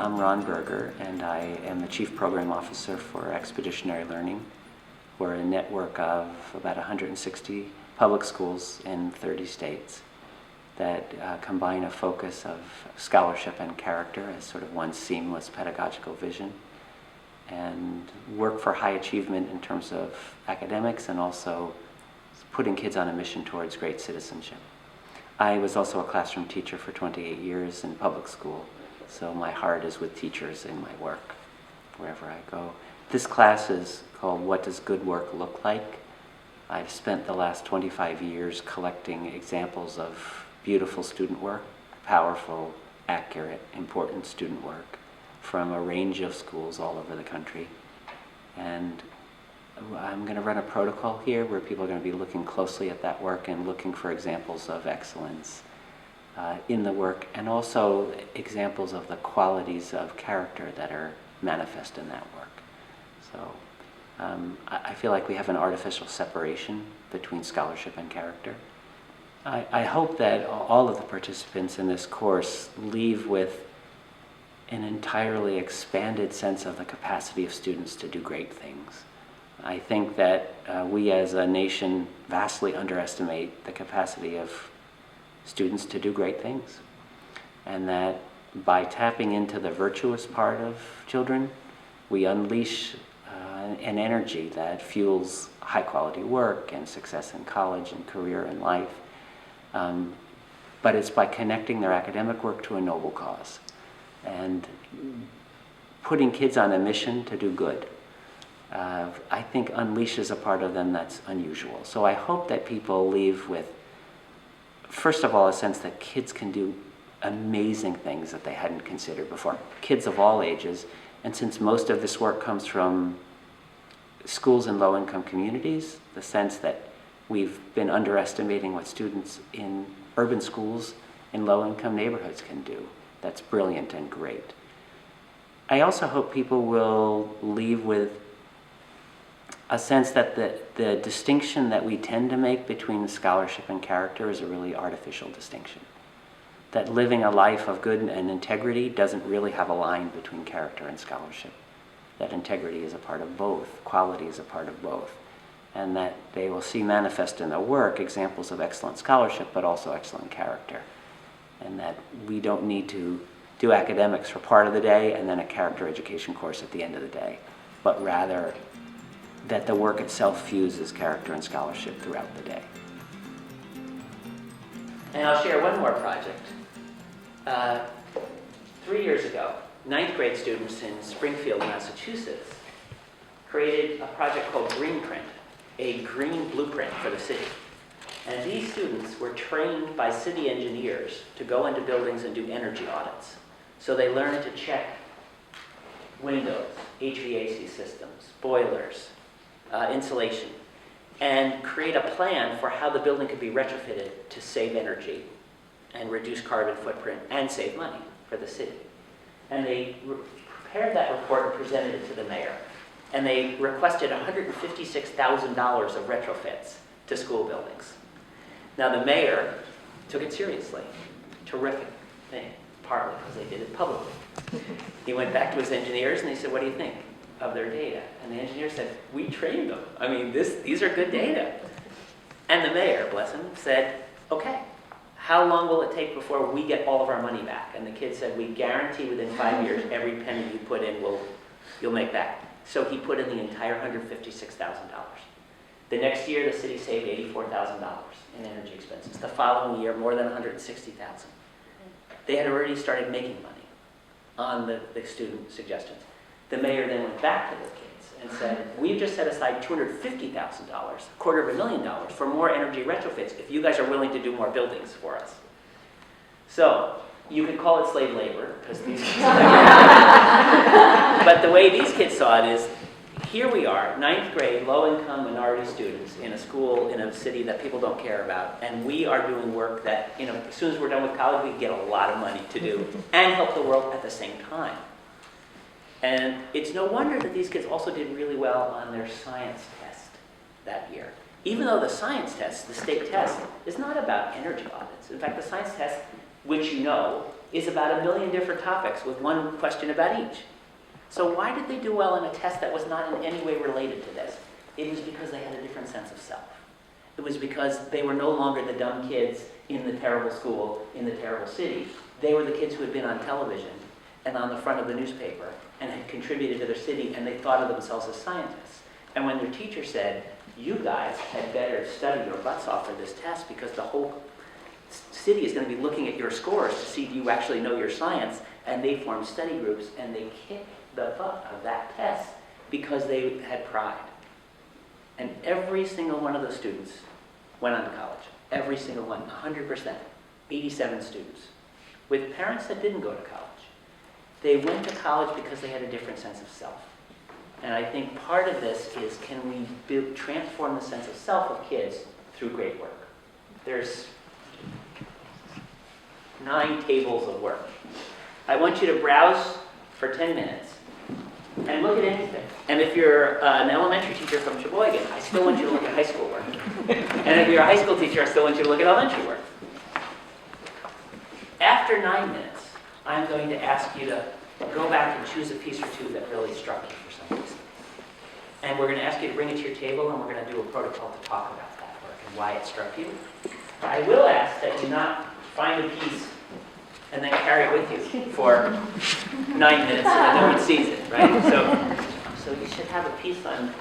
I'm Ron Berger, and I am the Chief Program Officer for Expeditionary Learning. We're a network of about 160 public schools in 30 states that combine a focus of scholarship and character as sort of one seamless pedagogical vision, and work for high achievement in terms of academics and also putting kids on a mission towards great citizenship. I was also a classroom teacher for 28 years in public school, so my heart is with teachers in my work, wherever I go. This class is called What Does Good Work Look Like? I've spent the last 25 years collecting examples of beautiful student work, powerful, accurate, important student work from a range of schools all over the country. And I'm going to run a protocol here where people are going to be looking closely at that work and looking for examples of excellence in the work, and also examples of the qualities of character that are manifest in that work. So I feel like we have an artificial separation between scholarship and character. I hope that all of the participants in this course leave with an entirely expanded sense of the capacity of students to do great things. I think that we as a nation vastly underestimate the capacity of students to do great things, and that by tapping into the virtuous part of children, we unleash an energy that fuels high quality work and success in college and career and life. But it's by connecting their academic work to a noble cause and putting kids on a mission to do good. I think unleashes a part of them that's unusual. So I hope that people leave with, first of all, a sense that kids can do amazing things that they hadn't considered before. Kids of all ages, and since most of this work comes from schools in low-income communities, the sense that we've been underestimating what students in urban schools in low-income neighborhoods can do. That's brilliant and great. I also hope people will leave with a sense that the distinction that we tend to make between scholarship and character is a really artificial distinction. That living a life of good and integrity doesn't really have a line between character and scholarship. That integrity is a part of both, quality is a part of both, and that they will see manifest in their work examples of excellent scholarship, but also excellent character. And that we don't need to do academics for part of the day and then a character education course at the end of the day, but rather that the work itself fuses character and scholarship throughout the day. And I'll share one more project. 3 years ago, 9th grade students in Springfield, Massachusetts, created a project called Greenprint, a green blueprint for the city. And these students were trained by city engineers to go into buildings and do energy audits. So they learned to check windows, HVAC systems, boilers, insulation, and create a plan for how the building could be retrofitted to save energy and reduce carbon footprint and save money for the city. And they prepared that report and presented it to the mayor. And they requested $156,000 of retrofits to school buildings. Now the mayor took it seriously. Terrific thing, partly because they did it publicly. He went back to his engineers and they said, what do you think of their data? And the engineer said, we trained them. I mean, these are good data. And the mayor, bless him, said, okay, how long will it take before we get all of our money back? And the kid said, we guarantee within 5 years, every penny you put in, you'll make back. So he put in the entire $156,000. The next year, the city saved $84,000 in energy expenses. The following year, more than $160,000. They had already started making money on the student suggestions. The mayor then went back to the kids and said, we've just set aside $250,000, $250,000 for more energy retrofits if you guys are willing to do more buildings for us. So you could call it slave labor, because these but the way these kids saw it is, here we are, 9th grade, low-income minority students in a school in a city that people don't care about, and we are doing work that, as soon as we're done with college, we can get a lot of money to do and help the world at the same time. And it's no wonder that these kids also did really well on their science test that year. Even though the science test, the state test, is not about energy audits. In fact, the science test, which is about 1 million different topics with one question about each. So why did they do well in a test that was not in any way related to this? It was because they had a different sense of self. It was because they were no longer the dumb kids in the terrible school, in the terrible city. They were the kids who had been on television and on the front of the newspaper and had contributed to their city, and they thought of themselves as scientists. And when their teacher said, you guys had better study your butts off for this test because the whole city is going to be looking at your scores to see if you actually know your science, and they formed study groups, and they kicked the butt of that test because they had pride. And every single one of those students went on to college. Every single one, 100%, 87 students, with parents that didn't go to college. They went to college because they had a different sense of self. And I think part of this is, can we transform the sense of self of kids through great work? There's 9 tables of work. I want you to browse for 10 minutes and look at anything. And if you're an elementary teacher from Sheboygan, I still want you to look at high school work. And if you're a high school teacher, I still want you to look at elementary work. After 9 minutes, I'm going to ask you to go back and choose a piece or two that really struck you for some reason. And we're going to ask you to bring it to your table, and we're going to do a protocol to talk about that work and why it struck you. I will ask that you not find a piece and then carry it with you for 9 minutes so that no one sees it, right? So you should have a piece on,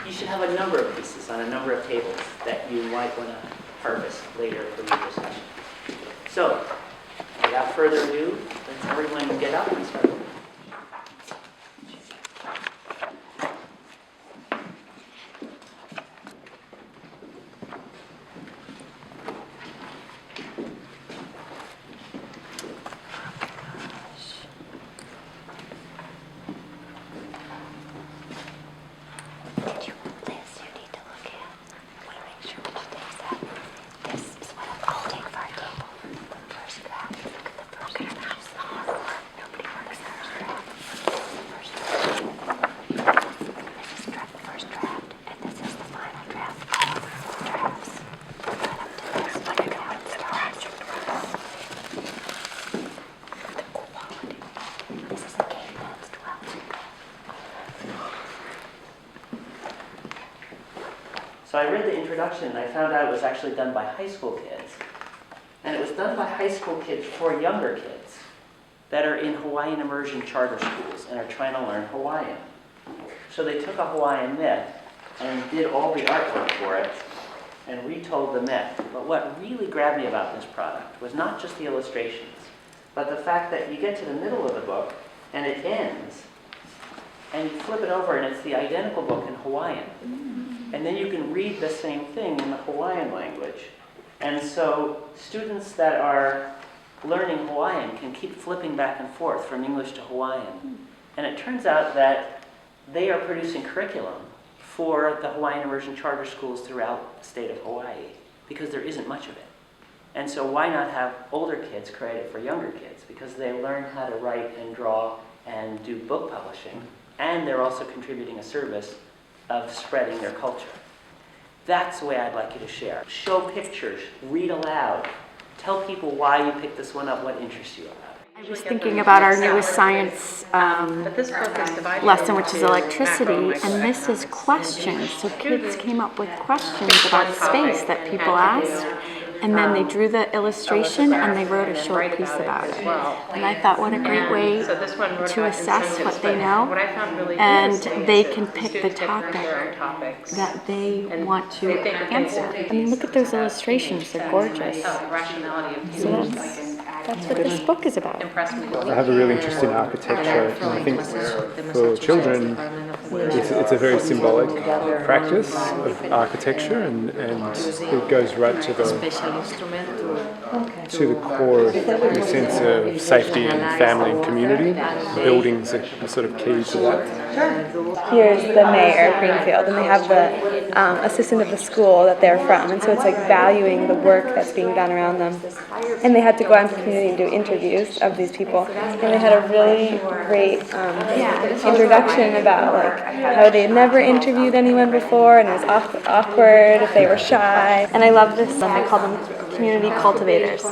you should have a number of pieces on a number of tables that you might want to harvest later for your discussion. So, without further ado, let's everyone get up and start. So I read the introduction and I found out it was actually done by high school kids. And it was done by high school kids for younger kids that are in Hawaiian immersion charter schools and are trying to learn Hawaiian. So they took a Hawaiian myth and did all the artwork for it and retold the myth. But what really grabbed me about this product was not just the illustrations, but the fact that you get to the middle of the book and it ends, and you flip it over and it's the identical book in Hawaiian. And then you can read the same thing in the Hawaiian language. And so students that are learning Hawaiian can keep flipping back and forth from English to Hawaiian. And it turns out that they are producing curriculum for the Hawaiian immersion charter schools throughout the state of Hawaii, because there isn't much of it. And so why not have older kids create it for younger kids? Because they learn how to write and draw and do book publishing, and they're also contributing a service of spreading their culture. That's the way I'd like you to share. Show pictures, read aloud, tell people why you picked this one up, what interests you about it. I was thinking about our newest science lesson, which is electricity, and this is questions. So kids came up with questions about space that people asked, and then they drew the illustration and they wrote a short piece about it. And I thought, what a great way to assess what they know, and they can pick the topic that they want to answer. I mean, look at those illustrations, they're gorgeous. So that's what this book is about. I have a really interest in architecture, and I think for children it's a very symbolic practice of architecture, and it goes right to the core in the sense of safety and family and community. Buildings are sort of key to that. Here's the mayor of Greenfield, and they have the assistant of the school that they're from, and so it's like valuing the work that's being done around them. And they had to go out into the community and do interviews of these people, and they had a really great introduction about like how they had never interviewed anyone before, and it was awkward if they were shy. And I love this. They call them community cultivators.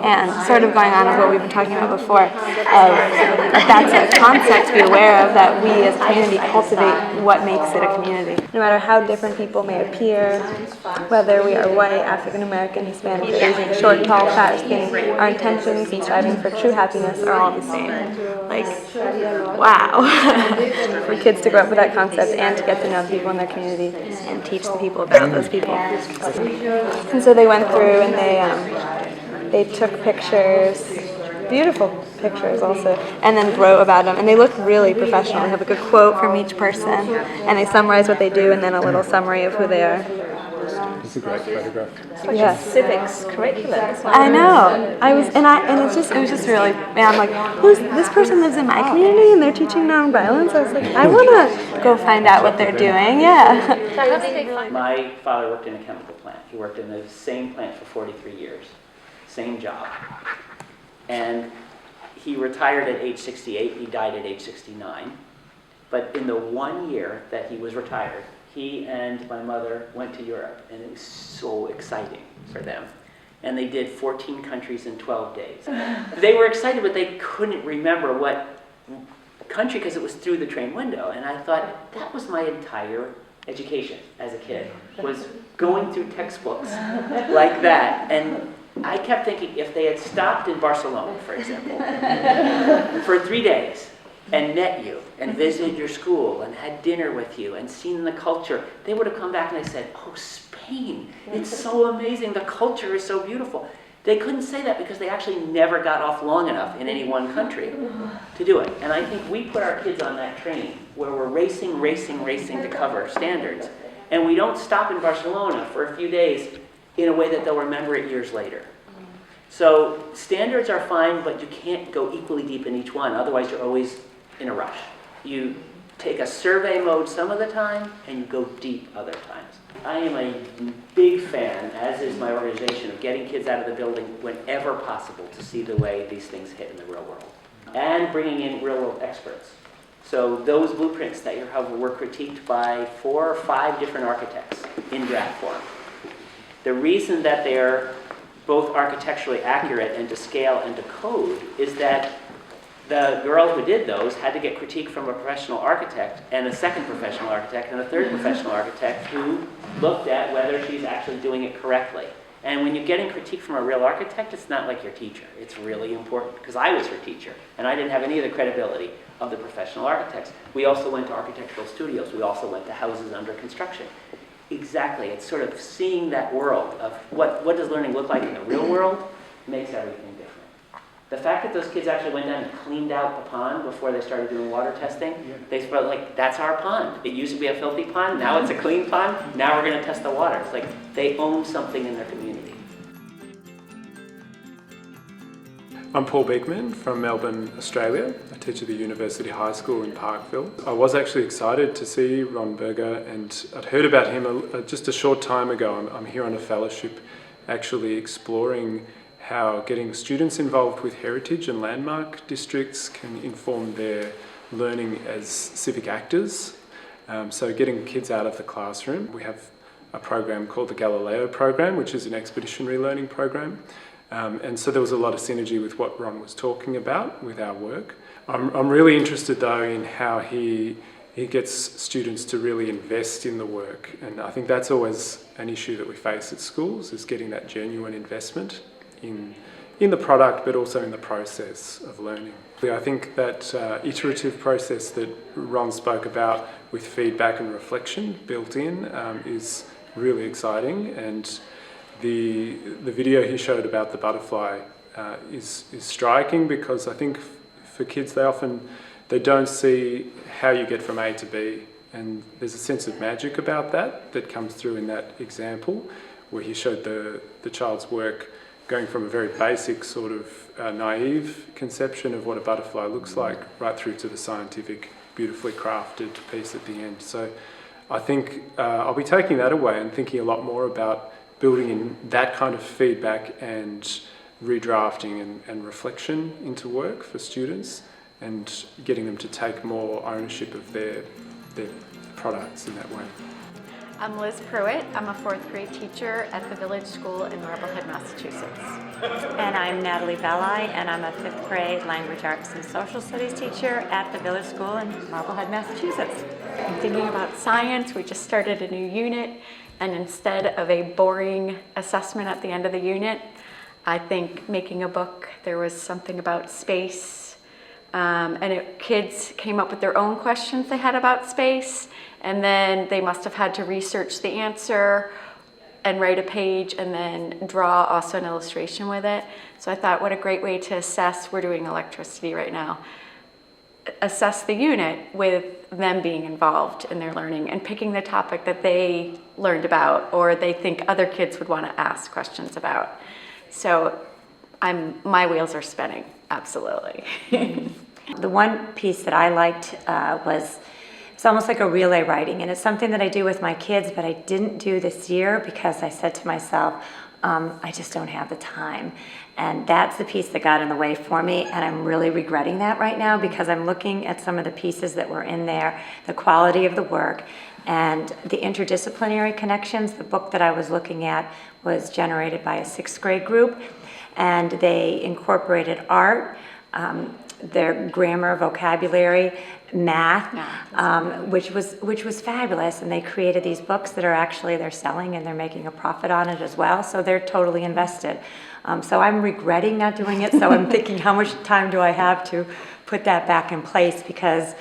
And sort of going on with what we've been talking about before, that's a concept to be aware of, that we as a community cultivate what makes it a community. No matter how different people may appear, whether we are white, African American, Hispanic, or Asian, short, tall, fat, or skinny, our intentions in striving for true happiness are all the same. Like, wow. For kids to grow up with that concept and to get to know the people in their community and teach the people about those people. And so they went through and they took pictures, beautiful pictures also, and then wrote about them. And they look really professional. They have like a quote from each person, and they summarize what they do, and then a little summary of who they are. It's a great photograph. Yeah. Civics curriculum. I know. It was just really, man, I'm like, this person lives in my community and they're teaching nonviolence? I was like, I want to go find out what they're doing, yeah. My father worked in a chemical plant. He worked in the same plant for 43 years, same job. And he retired at age 68, he died at age 69. But in the 1 year that he was retired, he and my mother went to Europe, and it was so exciting for them. And they did 14 countries in 12 days. They were excited, but they couldn't remember what country because it was through the train window. And I thought, that was my entire education as a kid, was going through textbooks like that. And I kept thinking, if they had stopped in Barcelona, for example, for 3 days, and met you, and visited your school, and had dinner with you, and seen the culture, they would have come back and they said, oh, Spain, it's so amazing, the culture is so beautiful. They couldn't say that because they actually never got off long enough in any one country to do it. And I think we put our kids on that train where we're racing to cover standards, and we don't stop in Barcelona for a few days in a way that they'll remember it years later. So standards are fine, but you can't go equally deep in each one, otherwise you're always in a rush. You take a survey mode some of the time, and you go deep other times. I am a big fan, as is my organization, of getting kids out of the building whenever possible to see the way these things hit in the real world, and bringing in real world experts. So those blueprints that you have were critiqued by 4 or 5 different architects in draft form. The reason that they're both architecturally accurate and to scale and to code is that the girl who did those had to get critique from a professional architect, and a second professional architect, and a third professional architect who looked at whether she's actually doing it correctly. And when you're getting critique from a real architect, it's not like your teacher. It's really important, because I was her teacher, and I didn't have any of the credibility of the professional architects. We also went to architectural studios. We also went to houses under construction. Exactly, it's sort of seeing that world of what does learning look like in the real world makes everything different. The fact that those kids actually went down and cleaned out the pond before they started doing water testing, they felt like, that's our pond. It used to be a filthy pond, now it's a clean pond, now we're going to test the water. It's like they own something in their community. I'm Paul Beekman from Melbourne, Australia. I teach at the University High School in Parkville. I was actually excited to see Ron Berger, and I'd heard about him just a short time ago. I'm here on a fellowship actually exploring how getting students involved with heritage and landmark districts can inform their learning as civic actors. So getting kids out of the classroom. We have a program called the Galileo program, which is an expeditionary learning program. And so there was a lot of synergy with what Ron was talking about with our work. I'm really interested though in how he gets students to really invest in the work. And I think that's always an issue that we face at schools, is getting that genuine investment in the product, but also in the process of learning. I think that iterative process that Ron spoke about with feedback and reflection built in is really exciting. And the video he showed about the butterfly is striking, because I think for kids they don't see how you get from A to B, and there's a sense of magic about that comes through in that example where he showed the child's work going from a very basic sort of naive conception of what a butterfly looks like right through to the scientific, beautifully crafted piece at the end. So I think I'll be taking that away and thinking a lot more about building in that kind of feedback and redrafting and reflection into work for students, and getting them to take more ownership of their products in that way. I'm Liz Pruitt. I'm a 4th grade teacher at the Village School in Marblehead, Massachusetts. And I'm Natalie Belli, and I'm a 5th grade language arts and social studies teacher at the Village School in Marblehead, Massachusetts. I'm thinking about science. We just started a new unit, and instead of a boring assessment at the end of the unit, I think making a book, there was something about space, kids came up with their own questions they had about space, and then they must have had to research the answer and write a page and then draw also an illustration with it. So I thought, what a great way to assess, we're doing electricity right now, assess the unit with them being involved in their learning and picking the topic that they learned about or they think other kids would want to ask questions about. So my wheels are spinning, absolutely. The one piece that I liked was it's almost like a relay writing, and it's something that I do with my kids, but I didn't do this year because I said to myself, I just don't have the time. And that's the piece that got in the way for me, and I'm really regretting that right now because I'm looking at some of the pieces that were in there, the quality of the work, and the interdisciplinary connections. The book that I was looking at was generated by a 6th grade group, and they incorporated art, their grammar, vocabulary, math, which was fabulous. And they created these books that are actually they're selling and they're making a profit on it as well. So they're totally invested. So I'm regretting not doing it. So I'm thinking, how much time do I have to put that back in place? Because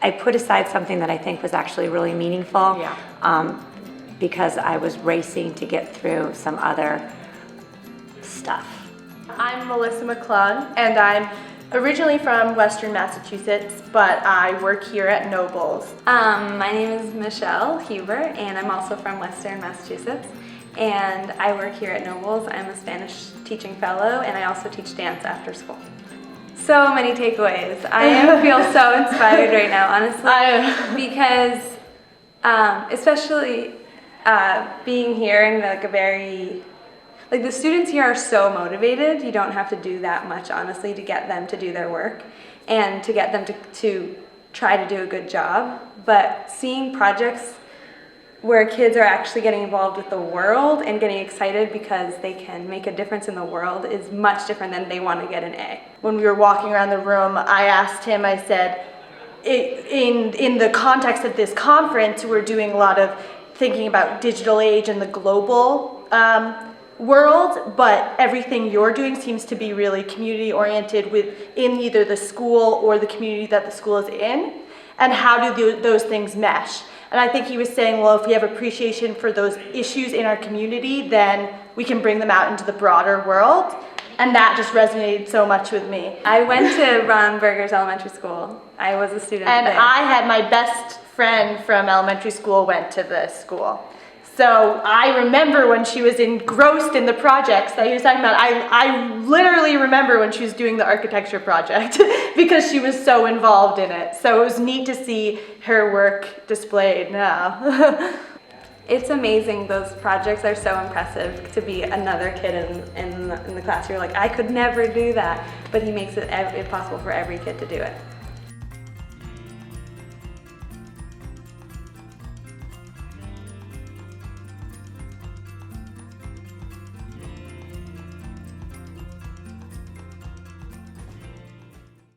I put aside something that I think was actually really meaningful. Because I was racing to get through some other stuff. I'm Melissa McClung, and I'm originally from Western Massachusetts, but I work here at Nobles. My name is Michelle Huber, and I'm also from Western Massachusetts, and I work here at Nobles. I'm a Spanish teaching fellow, and I also teach dance after school. So many takeaways. I feel so inspired right now, honestly, because especially being here in like a very the students here are so motivated. You don't have to do that much, honestly, to get them to do their work and to get them to try to do a good job. But seeing projects where kids are actually getting involved with the world and getting excited because they can make a difference in the world is much different than they want to get an A. When we were walking around the room, I asked him, I said, in the context of this conference, we're doing a lot of thinking about digital age and the global world, but everything you're doing seems to be really community oriented within either the school or the community that the school is in, and how do those things mesh? And I think he was saying, well, if we have appreciation for those issues in our community, then we can bring them out into the broader world, and that just resonated so much with me. I went to Berger's elementary school. I was a student and there. I had my best friend from elementary school went to the school. So I remember when she was engrossed in the projects that he was talking about. I literally remember when she was doing the architecture project because she was so involved in it. So it was neat to see her work displayed now. It's amazing. Those projects are so impressive to be another kid in the class. You're like, I could never do that. But he makes it possible for every kid to do it.